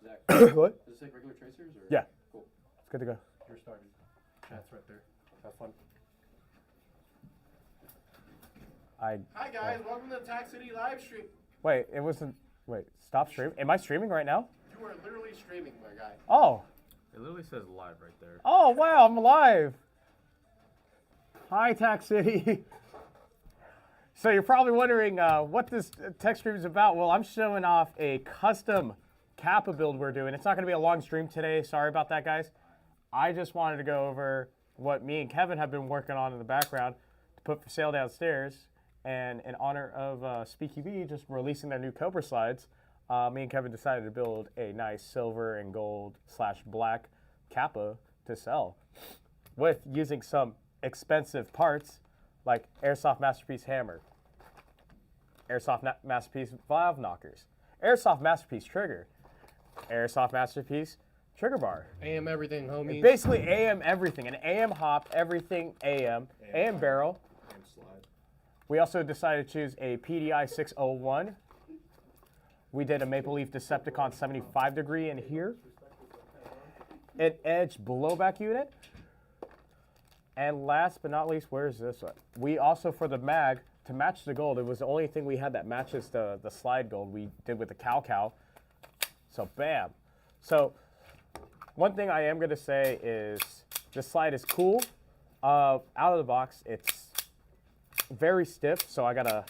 Zach, What? does it take regular tracers? Or? Yeah. Cool. It's good to go. You're started. Chat's right there. Have fun. Hi guys, welcome to the Tac City live stream. Wait, it wasn't. Wait, stop stream. Am I streaming right now? You are literally streaming, my guy. Oh. It literally says live right there. Oh wow, I'm live. Hi, Tac City. So you're probably wondering what this tech stream is about. Well, I'm showing off a custom Kappa build we're doing. It's not going to be a long stream today. Sorry about that, guys. I just wanted to go over what me and Kevin have been working on in the background to put for sale downstairs. And in honor of SPEEDQB just releasing their new Cobra slides, me and Kevin decided to build a nice silver and gold / black Kappa to sell with using some expensive parts like Airsoft Masterpiece hammer, Airsoft Masterpiece valve knockers, Airsoft Masterpiece trigger, Airsoft Masterpiece trigger bar. AM everything, homies. Basically AM everything, an AM hop, everything AM barrel. AM slide. We also decided to choose a PDI 601. We did a Maple Leaf Decepticon 75 degree in here. An Edge blowback unit. And last but not least, where is this one? We also, for the mag, to match the gold, it was the only thing we had that matches the slide gold we did with the cow. So bam. So one thing I am going to say is this slide is cool. Out of the box, it's very stiff, so I got to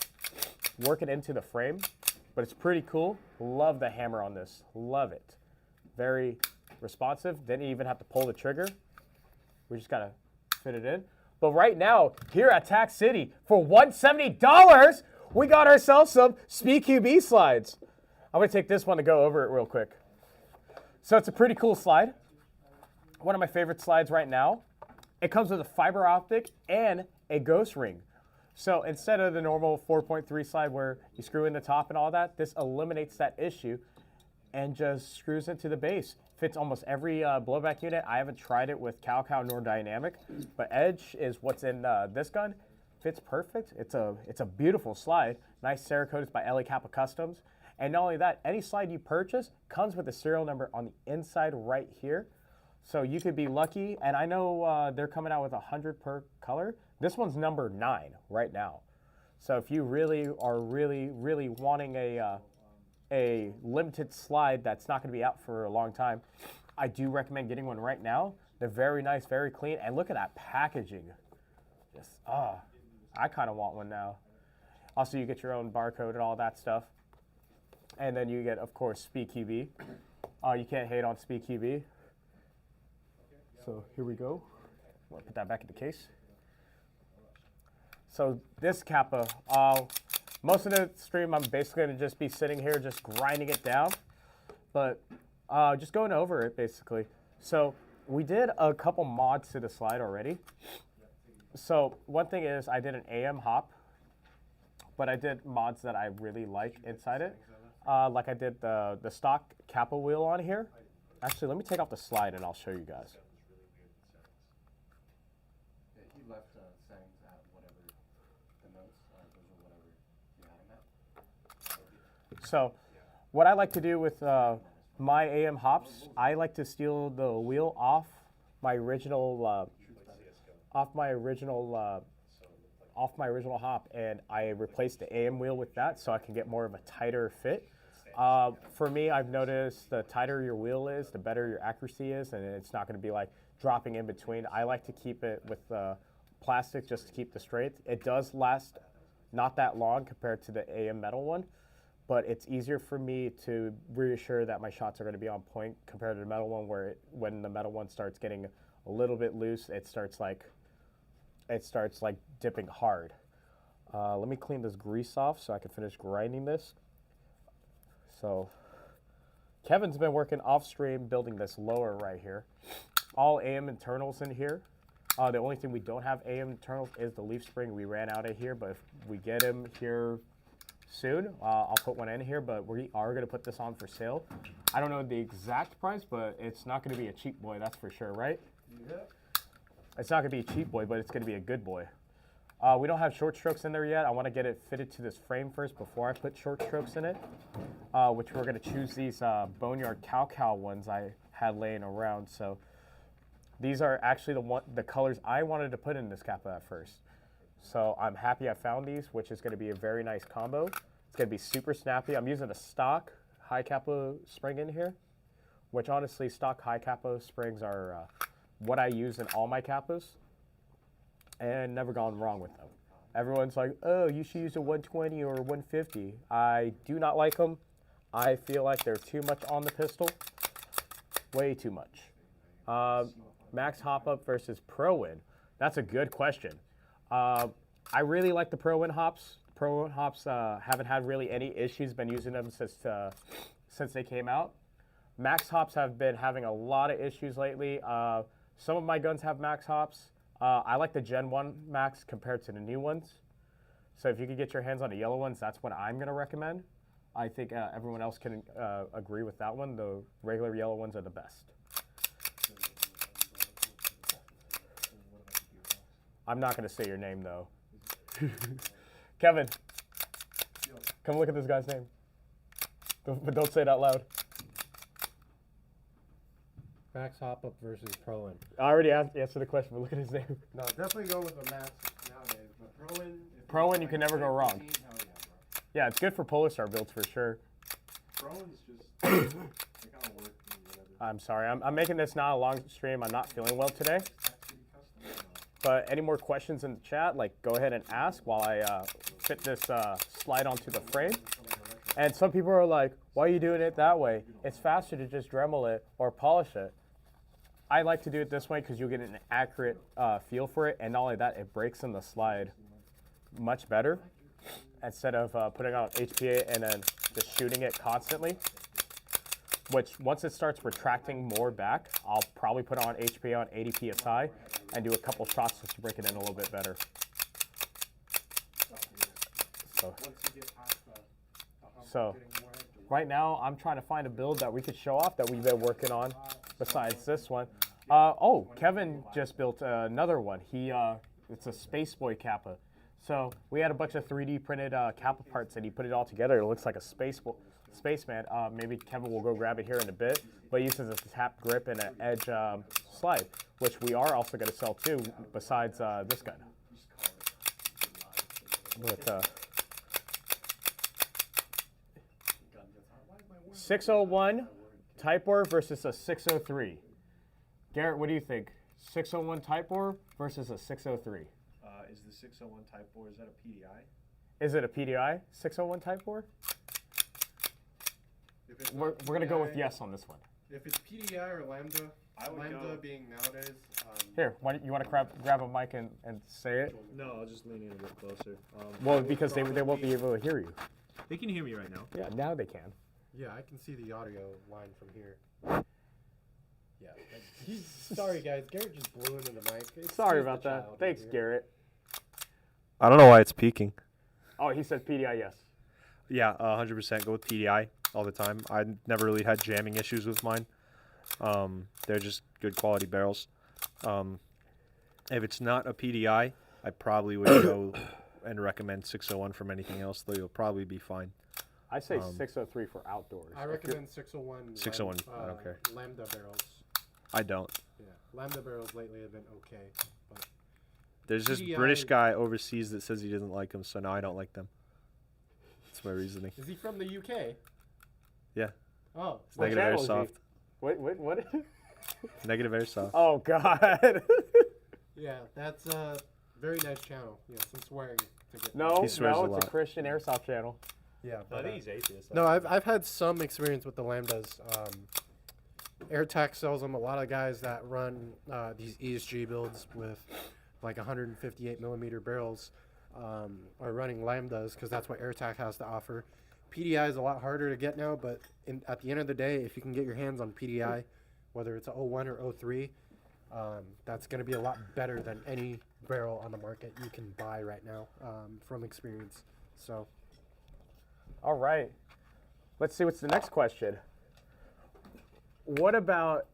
work it into the frame. But it's pretty cool. Love the hammer on this. Love it. Very responsive. Didn't even have to pull the trigger. We just got to fit it in. But right now, here at Tac City, for $170, we got ourselves some SPEEDQB slides. I'm going to take this one to go over it real quick. So it's a pretty cool slide. One of my favorite slides right now. It comes with a fiber optic and a ghost ring. So instead of the normal 4.3 slide where you screw in the top and all that, this eliminates that issue and just screws into the base. Fits almost every blowback unit. I haven't tried it with cow nor dynamic, but Edge is what's in this gun. Fits perfect. It's a beautiful slide. Nice Cerakote by HiCapa Customs. And not only that, any slide you purchase comes with a serial number on the inside right here. So you could be lucky, and I know they're coming out with 100 per color. This one's number 9 right now. So if you really are really wanting a limited slide that's not going to be out for a long time, I do recommend getting one right now. They're very nice, very clean, and look at that packaging. Just, I kind of want one now. Also, you get your own barcode and all that stuff. And then you get, of course, SPEEDQB. You can't hate on SPEEDQB. So here we go. I'll put that back in the case. So this Kappa, most of the stream I'm basically going to just be sitting here just grinding it down. But just going over it basically. So we did a couple mods to the slide already. So one thing is I did an AM hop, but I did mods that I really like inside it. Like I did the stock Kappa wheel on here. Actually, let me take off the slide and I'll show you guys. Yeah, he left settings at whatever the notes, those are whatever you had him at. So what I like to do with my AM hops, I like to steal the wheel off my original hop, and I replace the AM wheel with that so I can get more of a tighter fit. For me, I've noticed the tighter your wheel is, the better your accuracy is, and it's not going to be like dropping in between. I like to keep it with plastic just to keep the strength. It does last not that long compared to the AM metal one, but it's easier for me to reassure that my shots are going to be on point compared to the metal one, where when the metal one starts getting a little bit loose, it starts like dipping hard. Let me clean this grease off so I can finish grinding this. So Kevin's been working off stream building this lower right here. All AM internals in here. The only thing we don't have AM internals is the leaf spring. We ran out of here, but if we get him here soon, I'll put one in here, but we are going to put this on for sale. I don't know the exact price, but it's not going to be a cheap boy, that's for sure, right? Yeah. It's not going to be a cheap boy, but it's going to be a good boy. We don't have short strokes in there yet. I want to get it fitted to this frame first before I put short strokes in it. which we're going to choose these Boneyard Cow ones I had laying around. So these are actually the colors I wanted to put in this Kappa at first. So I'm happy I found these, which is going to be a very nice combo. It's going to be super snappy. I'm using a stock HiCapa spring in here, which honestly, stock HiCapa springs are what I use in all my Kappas, and never gone wrong with them. Everyone's like, oh, you should use a 120 or a 150. I do not like them. I feel like they're too much on the pistol. Way too much. Max hop up versus Pro Win. That's a good question. I really like the Pro Win hops. Pro Win hops haven't had really any issues. Been using them since they came out. Max hops have been having a lot of issues lately. Some of my guns have max hops. I like the Gen 1 max compared to the new ones. So if you could get your hands on the yellow ones, that's what I'm going to recommend. I think everyone else can agree with that one. The regular yellow ones are the best. I'm not going to say your name, though. Kevin, come look at this guy's name. But don't say it out loud. Max hop up versus Pro-In. I already answered the question, but look at his name. No, definitely go with the Max nowadays. But Pro-In, you can never go wrong. Hell yeah, bro. Yeah, it's good for PolarStar builds for sure. Pro-In's just they kind of work and whatever. I'm sorry, I'm making this not a long stream. I'm not feeling well today. But any more questions in the chat, like go ahead and ask while I fit this slide onto the frame. And some people are like, why are you doing it that way? It's faster to just Dremel it or polish it. I like to do it this way because you'll get an accurate feel for it. And not only that, it breaks in the slide much better instead of putting out HPA and then just shooting it constantly. Which once it starts retracting more back, I'll probably put on HPA on 80 PSI and do a couple shots just to break it in a little bit better. So right now I'm trying to find a build that we could show off that we've been working on besides this one. Oh, Kevin just built another one. It's a Space Boy Kappa. So we had a bunch of 3D printed Kappa parts and he put it all together. It looks like a spaceman. Maybe Kevin will go grab it here in a bit, but it uses a tap grip and an edge slide, which we are also going to sell too, besides this gun. But 601 Type Bore versus a 603. Garrett, what do you think? 601 Type Bore versus a 603. Is the 601 Type Bore, is that a PDI? Is it a PDI 601 Type Bore? We're going to go with yes on this one. If it's PDI or Lambda, Lambda being nowadays. Here, you want to grab a mic and say it? No, I'll just lean in a bit closer. Well, because they won't be able to hear you. They can hear me right now. Yeah, now they can. Yeah, I can see the audio line from here. Yeah. Sorry, guys. Garrett just blew into the mic. Sorry about that. Thanks, Garrett. I don't know why it's peaking. Oh, he said PDI, yes. Yeah, 100% go with PDI all the time. I never really had jamming issues with mine. They're just good quality barrels. If it's not a PDI, I probably would go and recommend 601 from anything else, though you'll probably be fine. I say 603 for outdoors. I recommend 601. 601, I don't care. Lambda barrels. I don't. Yeah, Lambda barrels lately have been okay, but There's this PDI British guy overseas that says he doesn't like them, so now I don't like them. That's my reasoning. is he from the UK? Yeah. Oh, It's What negative channel is he? airsoft. Wait, what? Negative airsoft. Oh, God. yeah, that's a very nice channel. Yeah, some swearing to get. No, He swears a it's lot. a Christian airsoft channel. Yeah, I but, think he's atheist. no, I've had some experience with the Lambdas. AirTech sells them. A lot of guys that run these ESG builds with like 158 millimeter barrels are running Lambdas because that's what AirTech has to offer. PDI is a lot harder to get now, but at the end of the day, if you can get your hands on PDI, whether it's a 01 or 03, that's going to be a lot better than any barrel on the market you can buy right now from experience. So. All right. Let's see what's the next question. What about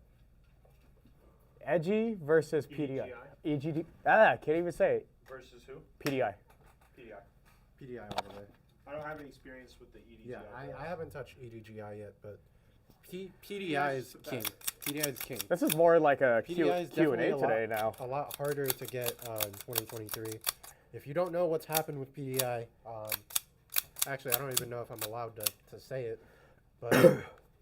edgy versus PDI? EGD. Can't even say it. Versus who? PDI. PDI. PDI all the way. I don't have any experience with the EDGI. Yeah, I barrels. haven't touched EDGI yet, but PDI is the king. best. PDI is king. This is more like a PDI is Q&A definitely today now. a lot harder to get in 2023. If you don't know what's happened with PDI, actually, I don't even know if I'm allowed to say it, but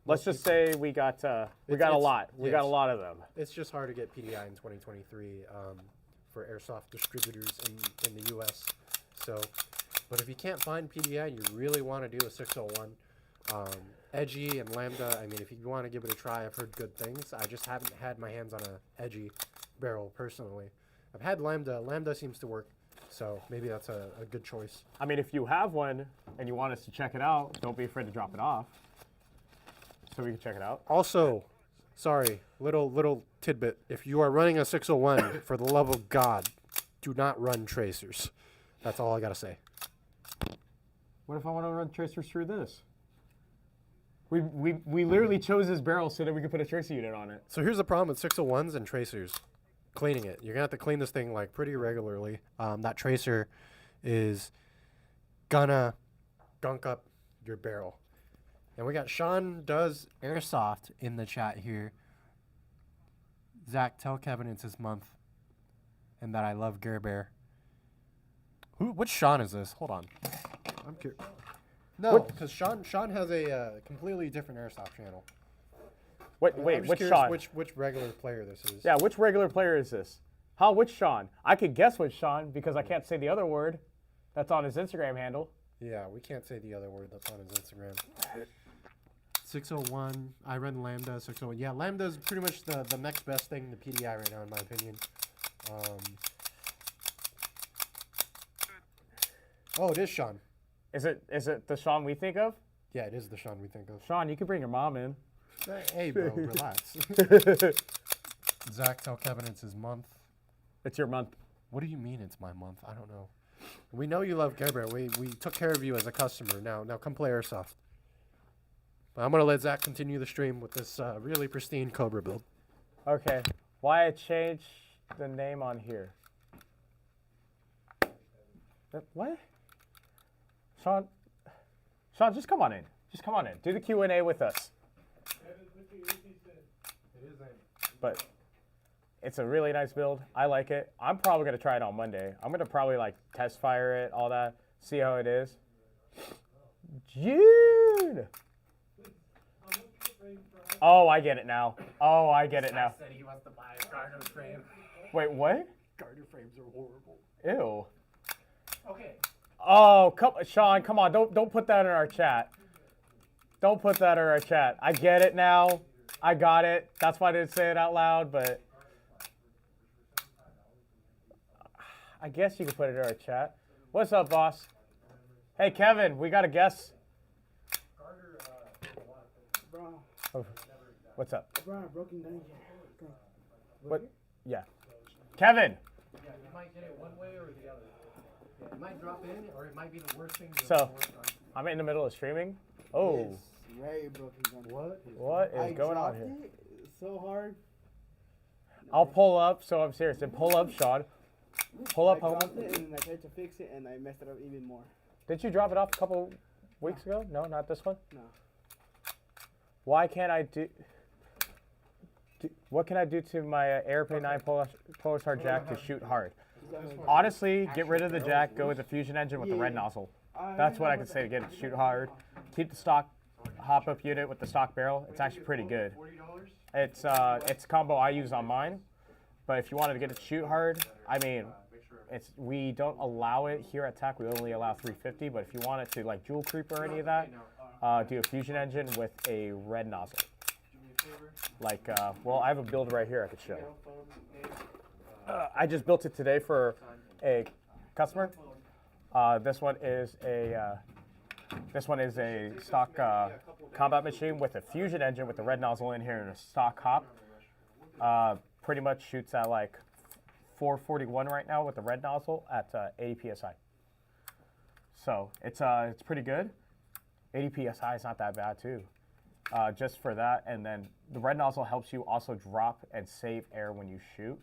Let's just say we got a lot. We got a lot of them. it's just hard to get PDI in 2023 for airsoft distributors in the U.S. So, but if you can't find PDI and you really want to do a 601, Edgy and Lambda, I mean, if you want to give it a try, I've heard good things. I just haven't had my hands on a Edgy barrel personally. I've had Lambda. Lambda seems to work, so maybe that's a good choice. I mean, if you have one and you want us to check it out, don't be afraid to drop it off so we can check it out. Also, sorry, little tidbit. If you are running a 601, for the love of God, do not run tracers. That's all I gotta say. What if I want to run tracers through this? We literally chose this barrel so that we could put a tracer unit on it. So here's the problem with 601s and tracers. Cleaning it. You're gonna have to clean this thing like pretty regularly. That tracer is gonna gunk up your barrel. And we got Sean Does Airsoft in the chat here. Zach, tell Kevin it's his month and that I love Gare Bear. Which Sean is this? Hold on. I'm curious. No, because Sean has a completely different airsoft channel. Wait, I'm just which curious Sean? Which regular player this is. Yeah, which regular player is this? How? Which Sean? I could guess which Sean because I can't say the other word that's on his Instagram handle. Yeah, we can't say the other word that's on his Instagram. 601. I run Lambda 601. Yeah, Lambda is pretty much the next best thing to PDI right now, in my opinion. Oh, it is Sean. Is it the Sean we think of? Yeah, it is the Sean we think of. Sean, you can bring your mom in. Hey, bro, relax. Zach, tell Kevin it's his month. It's your month. What do you mean it's my month? I don't know. We know you love Care Bear. We took care of you as a customer. Now come play Airsoft. But I'm going to let Zach continue the stream with this really pristine Cobra build. Okay. Why I changed the name on here? What? Sean, just come on in. Just come on in. Do the Q&A with us. But it's a really nice build. I like it. I'm probably going to try it on Monday. I'm going to probably like test fire it, all that, see how it is. June! Oh, I get it now. Oh, I get it now. Said he wants to buy a garter frame. Wait, what? Garter frames are horrible. Ew. Okay. Oh, Sean, come on. Don't put that in our chat. Don't put that in our chat. I get it now. I got it. That's why I didn't say it out loud, but I guess you can put it in our chat. What's up, boss? Hey, Kevin, we got a guest. Bro, Oh, what's up? bro, broken down here. What? Yeah. Kevin. Yeah, you might get it one way or the other. Yeah, it might drop in, or it might be the worst thing you've So, ever worked on. I'm in the middle of streaming. Oh, It's very broken down. what is I going on dropped here? it so hard. I'll pull up, so I'm serious. Then pull up, Sean. Pull up, I home. dropped it and then I tried to fix it and I messed it up even more. Did you drop it off a couple weeks ago? No, not this one? No. Why can't I do what can I do to my Airplane 9 PolarStar jack to shoot hard? Honestly, get rid of the jack, go with the fusion engine with the red nozzle. That's what I can say to get it to shoot hard. Keep the stock hop-up unit with the stock barrel. It's actually pretty good. It's combo I use on mine. But if you wanted to get it to shoot hard, I mean, we don't allow it here at Tac. We only allow 350. But if you want it to like dual creep or any of that, do a fusion engine with a red nozzle. Like, well, I have a build right here I could show. I just built it today for a customer. This one is a stock combat machine with a fusion engine with the red nozzle in here and a stock hop. Pretty much shoots at like 441 right now with the red nozzle at 80 psi. So it's pretty good. 80 psi is not that bad too. Just for that, and then the red nozzle helps you also drop and save air when you shoot.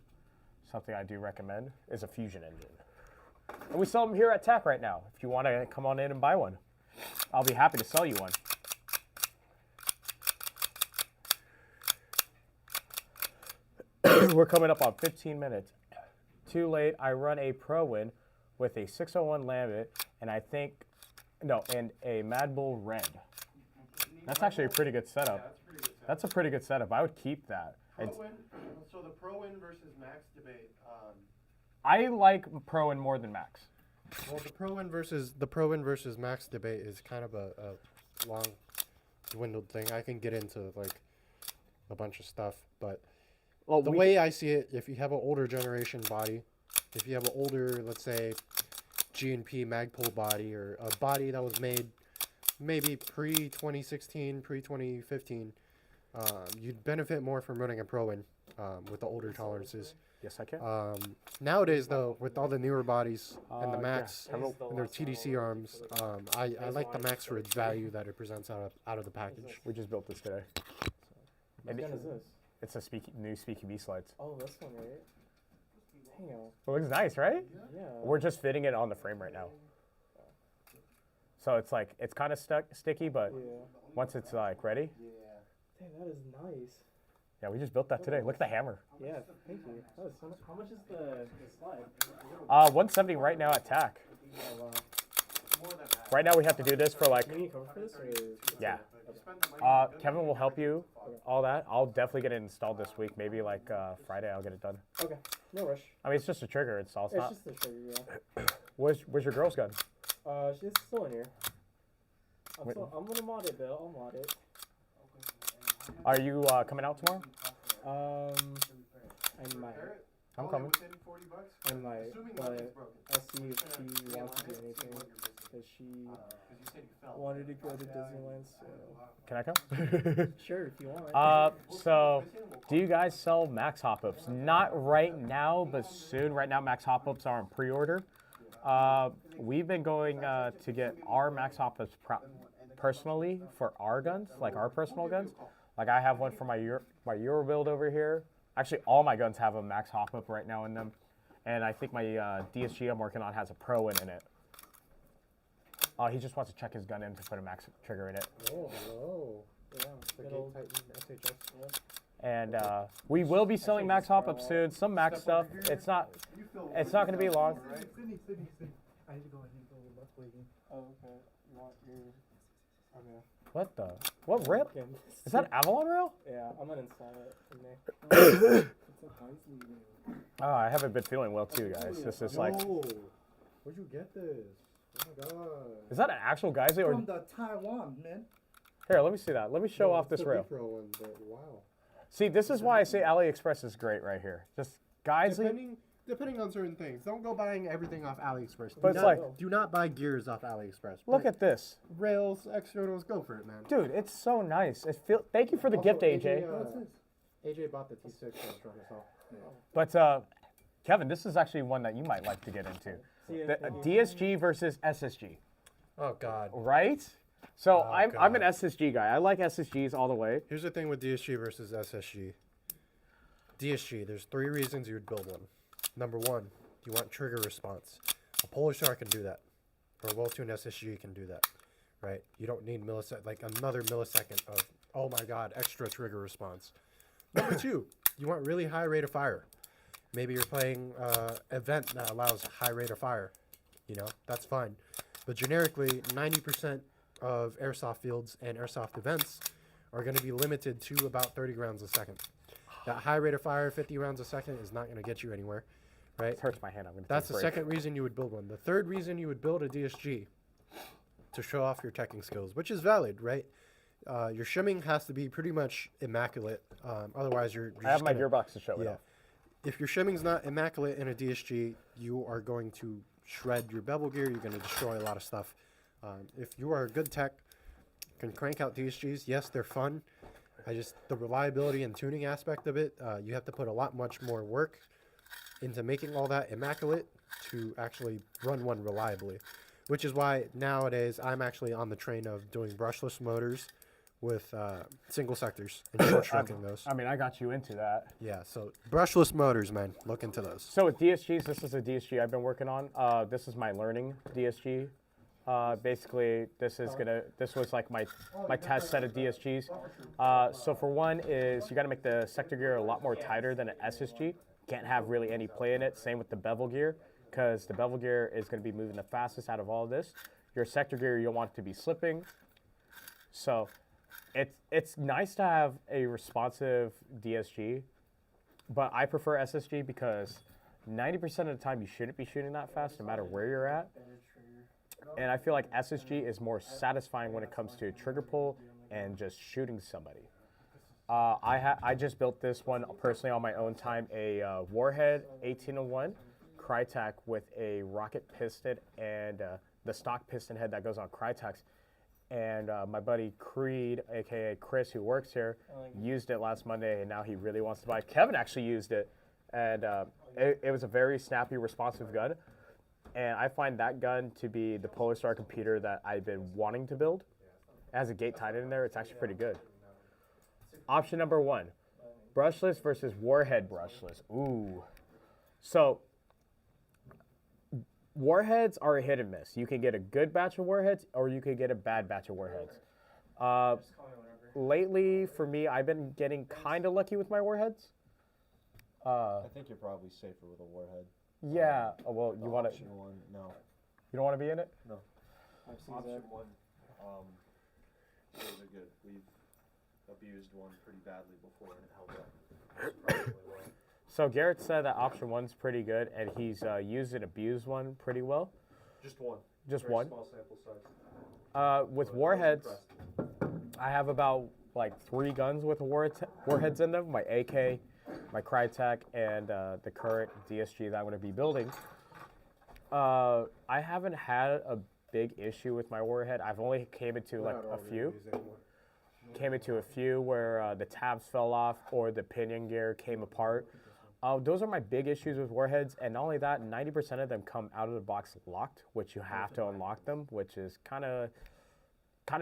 Something I do recommend is a fusion engine. And we sell them here at Tac right now. If you want to come on in and buy one. I'll be happy to sell you one. We're coming up on 15 minutes. Too late. I run a Pro Win with a 601 Lambit, and I think, no, and a Mad Bull Red. That's actually a pretty good setup. That's a pretty good setup. I would keep that. So the Pro Win versus Max debate. I like Pro Win more than Max. Well, the Pro Win versus Max debate is kind of a long, dwindled thing. I can get into like a bunch of stuff, but Well, the way I see it, if you have an older generation body, if you have an older, let's say, G&P Magpul body, or a body that was made maybe pre-2016, pre-2015, you'd benefit more from running a Pro Win with the older tolerances. Yes, I can. Nowadays, though, with all the newer bodies and the Yeah. Max and their TDC arms, I like the Max for its value that it presents out of the package. We just built this today. What gun is this? It's a new SPEEDQB slides. Oh, this one, right? Hang on. It looks nice, right? Yeah. We're just fitting it on the frame right now. So it's like, it's kind of sticky, but Yeah. once it's like ready, Dang, that is nice. yeah, we just built that today. Look at the hammer. Yeah, thank you. That is so much. How much is the slide? 170 right now at TAC. Oh, wow. Right now we have to do this for like, Do you need cover for this? Or yeah. Kevin will help you, all that. I'll definitely get it installed this week. Maybe like Friday I'll get it done. Okay, no rush. I mean, it's just a trigger install. It's It's not. just the trigger, yeah. Where's your girl's gun? She's still in here. Wait. I'm gonna mod it, Bill. I'll mod it. Are you coming out tomorrow? I might. I'm coming. I might, but I'll see if she wants to do anything. Because she wanted to go to Disneyland, so. Can I come? Sure, if you want. So, do you guys sell Max Hop-Ups? Not right now, but soon. Right now, Max Hop-Ups are on pre-order. We've been going to get our Max Hop-Ups personally for our guns, like our personal guns. Like I have one for my Euro build over here. Actually, all my guns have a Max Hop-Up right now in them. And I think my DSG I'm working on has a Pro Win in it. He just wants to check his gun in to put a Max trigger in it. Oh, hello. Yeah, good old SHS. Yep. And we will be selling Max Hop-Up soon. Some Max stuff. It's not going to be long. I had to go ahead and go left waving. Oh, okay. You want your. Okay. What the? What rip? Okay. Is that Avalon rail? Yeah, I'm gonna install it in there. It's a Heisley. Oh, I haven't been feeling well too, guys. This is like, Where'd you get this? Oh my god. is that an actual Geyser or? From the Taiwan, man. Here, let me see that. Let me show No, off it's this the rail. Pro One, but wow. See, this is why I say AliExpress is great right here. Just Geyser. Depending on certain things. Don't go buying everything off AliExpress. But it's like, do not buy gears off AliExpress. look at this, rails, externals, go for it, man. dude. It's so nice. Thank you for the Also, gift, AJ. AJ bought the T6 from himself. But Kevin, this is actually one that you might like to get into. The DSG versus SSG, Oh god. right? So Oh, I'm an God. SSG guy. I like SSGs all the way. Here's the thing with DSG versus SSG. DSG, there's 3 reasons you would build one. Number 1, you want trigger response. A PolarStar can do that, or a well-tuned SSG can do that, right? You don't need another millisecond of, oh my god, extra trigger response. Number 2, you want really high rate of fire. Maybe you're playing event that allows high rate of fire. You know, that's fine. But generically, 90% of airsoft fields and airsoft events are going to be limited to about 30 rounds a second. That high rate of fire, 50 rounds a second, is not going to get you anywhere, right? It hurts my hand. I'm gonna. That's take a the break. second reason you would build one. The third reason you would build a DSG, to show off your teching skills, which is valid, right? Your shimming has to be pretty much immaculate. Otherwise, you're I have just my gonna- gearbox to show it yeah. off. If your shimming's not immaculate in a DSG, you are going to shred your bevel gear. You're going to destroy a lot of stuff. If you are a good tech, can crank out DSGs. Yes, they're fun. The reliability and tuning aspect of it, you have to put a lot much more work into making all that immaculate to actually run one reliably. Which is why nowadays I'm actually on the train of doing brushless motors with single sectors and short stroking those. I mean, I got you into that. Yeah, so brushless motors, man. Look into those. So with DSGs, this is a DSG I've been working on. This is my learning DSG. Basically, this was like my test set of DSGs. So for one is you got to make the sector gear a lot more tighter than an SSG. Can't have really any play in it. Same with the bevel gear, because the bevel gear is going to be moving the fastest out of all of this. Your sector gear, you'll want it to be slipping. So it's nice to have a responsive DSG, but I prefer SSG because 90% of the time you shouldn't be shooting that fast no matter where you're at. And I feel like SSG is more satisfying when it comes to trigger pull and just shooting somebody. I just built this one personally on my own time, a Warhead 1801 Crytac with a rocket piston and the stock piston head that goes on Crytacs. And my buddy Creed, aka Chris, who works here, used it last Monday, and now he really wants to buy it. Kevin actually used it, and it was a very snappy, responsive gun. And I find that gun to be the PolarStar computer that I've been wanting to build. It has a gate tight in there. It's actually pretty good. Option number 1, brushless versus Warhead brushless. Ooh. So Warheads are a hit and miss. You can get a good batch of Warheads or you can get a bad batch of Warheads. Lately, for me, I've been getting kind of lucky with my Warheads. I think you're probably safer with a Warhead. Yeah. Well, you want to. Option 1, no. You don't want to be in it? No. Option 1, those are good. We've abused one pretty badly before and it held up surprisingly well. So Garrett said that option 1's pretty good, and he's used and abused one pretty well. Just one. Just Very one. Small sample size. With But I was Warheads, impressed. I have about like 3 guns with Warheads in them. My AK, my Crytac, and the current DSG that I'm going to be building. I haven't had a big issue with my Warhead. I've only came into like a few. Came into a few where the tabs fell off or the pinion gear came apart. Those are my big issues with Warheads, and not only that, 90% of them come out of the box locked, which you have to unlock them, which is kind of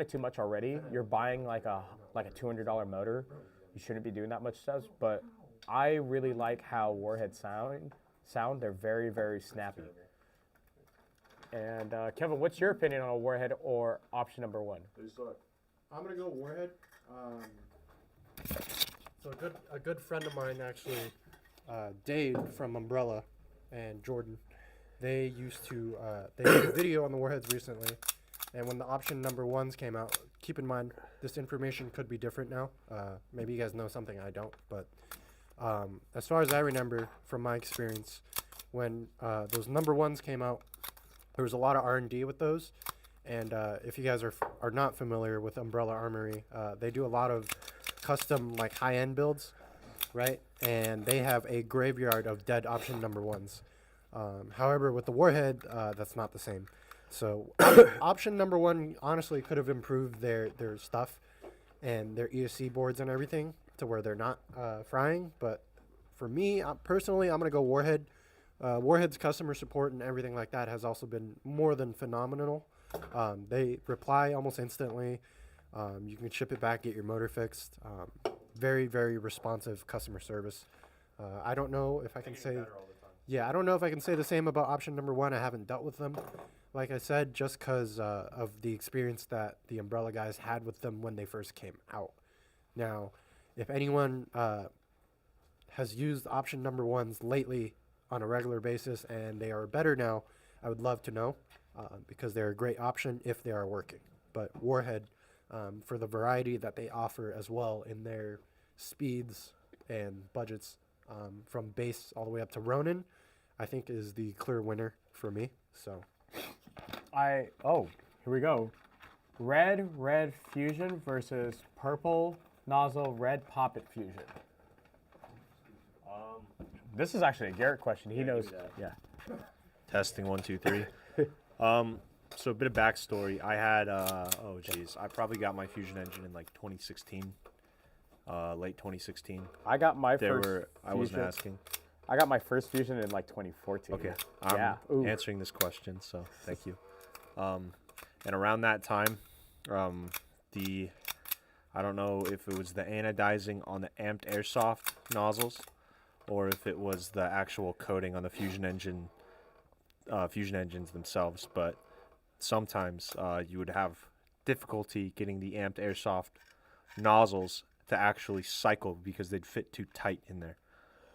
too much already. You're buying like a $200 motor. You shouldn't be doing that much stuff, but I really like how Warheads sound. They're very, very snappy. And Kevin, what's your opinion on a Warhead or option number 1? I'm gonna go Warhead. So a good friend of mine actually, Dave from Umbrella, and Jordan, they used to they did a video on the Warheads recently, and when the option number 1s came out, keep in mind this information could be different now. Maybe you guys know something I don't, but as far as I remember from my experience, when those number 1s came out, there was a lot of R&D with those. And if you guys are not familiar with Umbrella Armory, they do a lot of custom like high-end builds, right? And they have a graveyard of dead option number 1s. However, with the Warhead, that's not the same. So option number 1 honestly could have improved their stuff and their ESC boards and everything to where they're not frying. But for me, personally, I'm going to go Warhead. Warhead's customer support and everything like that has also been more than phenomenal. They reply almost instantly. You can ship it back, get your motor fixed. Very, very responsive customer service. I don't know if I can say, I don't know if I can say the same about option number 1. I haven't dealt with them, like I said, just because of the experience that the Umbrella guys had with them when they first came out. Now, if anyone has used option number 1s lately on a regular basis and they are better now, I would love to know. Because they're a great option if they are working. But Warhead, for the variety that they offer as well in their speeds and budgets, from base all the way up to Ronin, I think is the clear winner for me. So, here we go. Red Fusion versus purple nozzle red Poppet Fusion. This is actually a Garrett question. He knows. Yeah. Testing 1, 2, 3. So a bit of backstory. I had, I probably got my Fusion engine in like 2016, late 2016. I got my There first. were, I wasn't Fusion. asking. I got my first Fusion in like 2014. Okay, I'm Yeah. Ooh. answering this question, so thank you. And around that time, I don't know if it was the anodizing on the amped airsoft nozzles, or if it was the actual coating on the Fusion engines themselves, but sometimes you would have difficulty getting the amped airsoft nozzles to actually cycle because they'd fit too tight in there.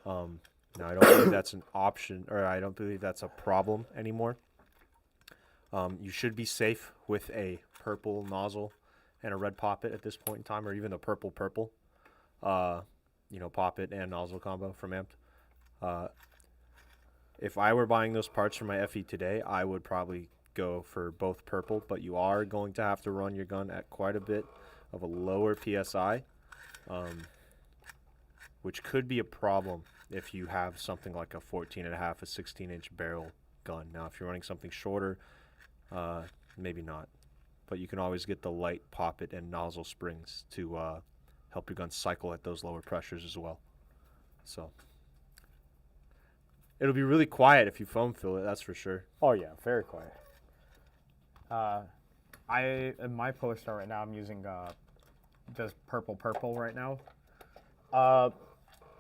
Now, I don't believe that's an option, or I don't believe that's a problem anymore. You should be safe with a purple nozzle and a red poppet at this point in time, or even a purple, poppet and nozzle combo from Amped. If I were buying those parts for my FE today, I would probably go for both purple, but you are going to have to run your gun at quite a bit of a lower PSI, which could be a problem if you have something like a 14.5, a 16-inch barrel gun. Now, if you're running something shorter, maybe not. But you can always get the light poppet and nozzle springs to help your gun cycle at those lower pressures as well. So it'll be really quiet if you foam fill it, that's for sure. Oh yeah, very quiet. In my PolarStar right now, I'm using just purple right now.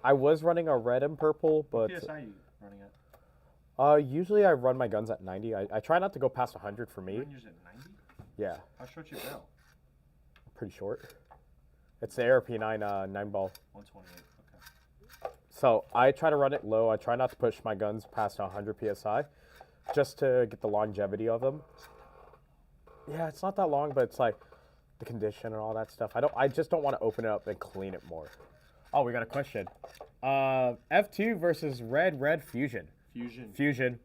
I was running a red and purple, but What PSI are you running at? usually I run my guns at 90. I try not to go past 100 for me. You're using 90? Yeah, How short's your barrel? pretty short. It's the ARP9 9-ball. 128. Okay. So I try to run it low. I try not to push my guns past 100 PSI just to get the longevity of them. Yeah, it's not that long, but it's like the condition and all that stuff. I just don't want to open it up and clean it more. Oh, we got a question. F2 versus Red Fusion. Fusion.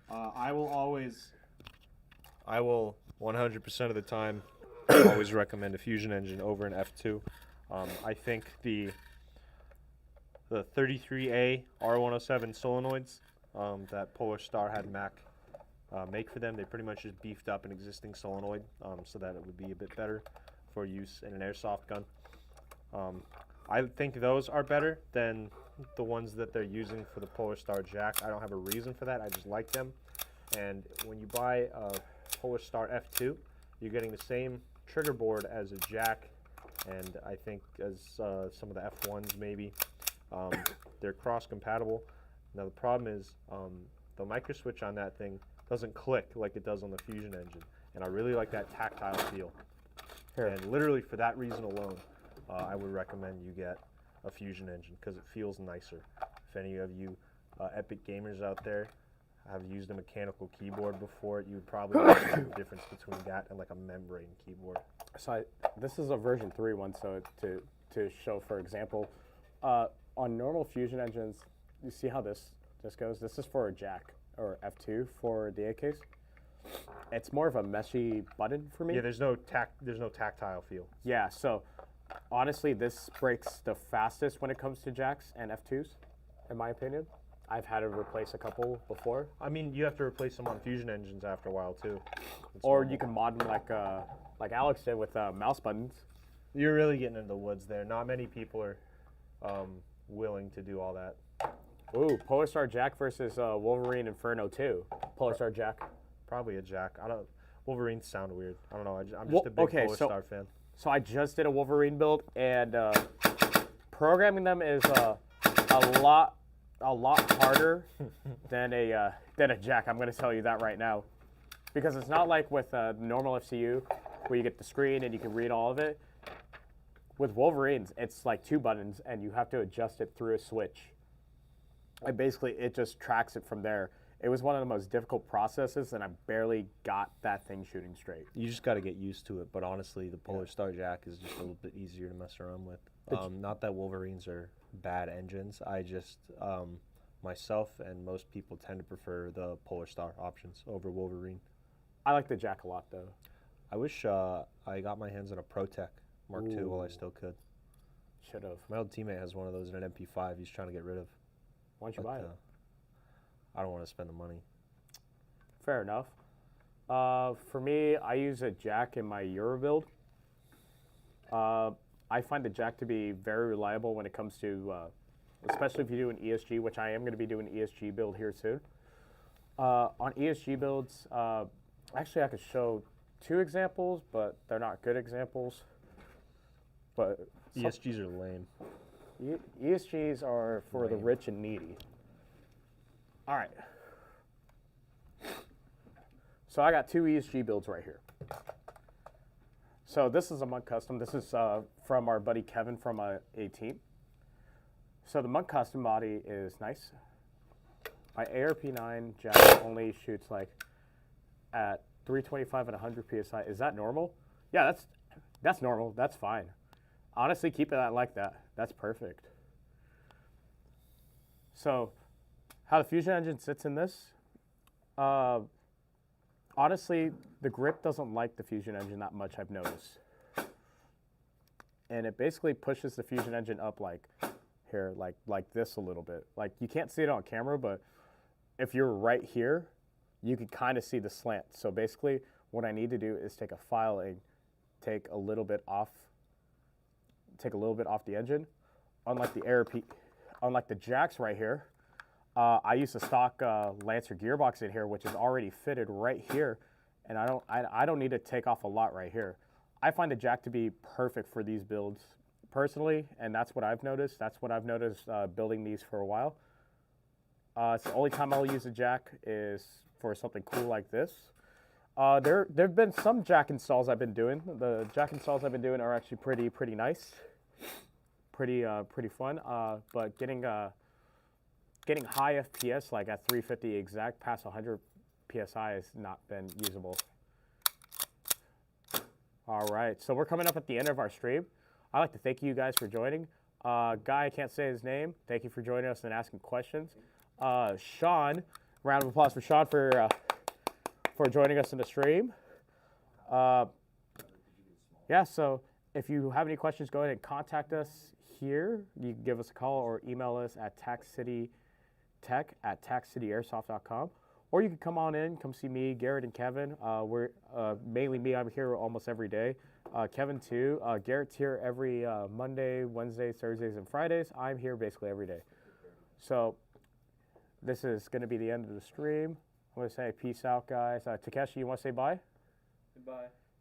I will 100% of the time always recommend a Fusion engine over an F2. I think the 33A R107 solenoids that PolarStar had Mac make for them, they pretty much just beefed up an existing solenoid so that it would be a bit better for use in an airsoft gun. I think those are better than the ones that they're using for the PolarStar Jack. I don't have a reason for that. I just like them. And when you buy a PolarStar F2, you're getting the same trigger board as a Jack, and I think as some of the F1s maybe. They're cross-compatible. Now the problem is the micro switch on that thing doesn't click like it does on the Fusion engine, and I really like that tactile feel. Here. And literally for that reason alone, I would recommend you get a Fusion engine because it feels nicer. If any of you epic gamers out there have used a mechanical keyboard before, you would probably know the difference between that and like a membrane keyboard. So this is a version 3 one, so to show for example, on normal Fusion engines, you see how this goes? This is for a Jack or F2 for the A case. It's more of a meshy button for me. Yeah, there's no tactile feel. Yeah, so honestly, this breaks the fastest when it comes to Jacks and F2s, in my opinion. I've had to replace a couple before. I mean, you have to replace them on Fusion engines after a while too. It's Or normal. you can mod them like Alex did with mouse buttons. You're really getting into the woods there. Not many people are willing to do all that. Ooh, PolarStar Jack versus Wolverine Inferno 2. PolarStar Jack. Probably a Jack. Wolverines sound weird. I don't know. I'm just a big PolarStar fan. So I just did a Wolverine build, and programming them is a lot harder than a Jack. I'm going to tell you that right now, because it's not like with normal FCU where you get the screen and you can read all of it. With Wolverines, it's like 2 buttons, and you have to adjust it through a switch. And basically, it just tracks it from there. It was one of the most difficult processes, and I barely got that thing shooting straight. You just got to get used to it. But honestly, the PolarStar Jack is just a little bit easier to mess around with. Not that Wolverines are bad engines. I just, myself and most people tend to prefer the PolarStar options over Wolverine. I like the Jack a lot, though. I wish I got my hands on a ProTech Mark II while I still could. Should have. My old teammate has one of those in an MP5 he's trying to get rid of. Why don't you buy it? I don't want to spend the money. Fair enough. For me, I use a Jack in my Euro build. I find the Jack to be very reliable when it comes to, especially if you do an ESG, which I am going to be doing an ESG build here soon. On ESG builds, actually I could show 2 examples, but they're not good examples. But ESGs are lame. ESGs are for the rich and needy. All right. So I got 2 ESG builds right here. So this is a Monk Custom. This is from our buddy Kevin from a team. So the Monk Custom body is nice. My ARP9 jack only shoots like at 325 and 100 PSI. Is that normal? Yeah, that's normal. That's fine. Honestly, keep it like that. That's perfect. So how the Fusion engine sits in this, honestly, the grip doesn't like the Fusion engine that much, I've noticed. And it basically pushes the Fusion engine up like here, like this a little bit. Like you can't see it on camera, but if you're right here, you can kind of see the slant. So basically what I need to do is take a file and take a little bit off the engine. Unlike the ARP, unlike the jacks right here, I use a stock Lancer gearbox in here, which is already fitted right here, and I don't need to take off a lot right here. I find the jack to be perfect for these builds personally, and that's what I've noticed. That's what I've noticed building these for a while. It's the only time I'll use a jack is for something cool like this. There've been some jack installs I've been doing. The jack installs I've been doing are actually pretty nice, pretty fun. But getting high FPS like at 350 exact past 100 PSI has not been usable. All right, so we're coming up at the end of our stream. I'd like to thank you guys for joining. Guy, I can't say his name. Thank you for joining us and asking questions. Sean, round of applause for Sean for joining us in the stream. Yeah, so if you have any questions, go ahead and contact us here. You can give us a call or email us at taccitytech@taccityairsoft.com. Or you can come on in, come see me, Garrett, and Kevin. We're mainly me. I'm here almost every day. Kevin too. Garrett's here every Monday, Wednesdays, Thursdays, and Fridays. I'm here basically every day. So this is going to be the end of the stream. I'm going to say peace out, guys. Takeshi, you want to say bye? Goodbye.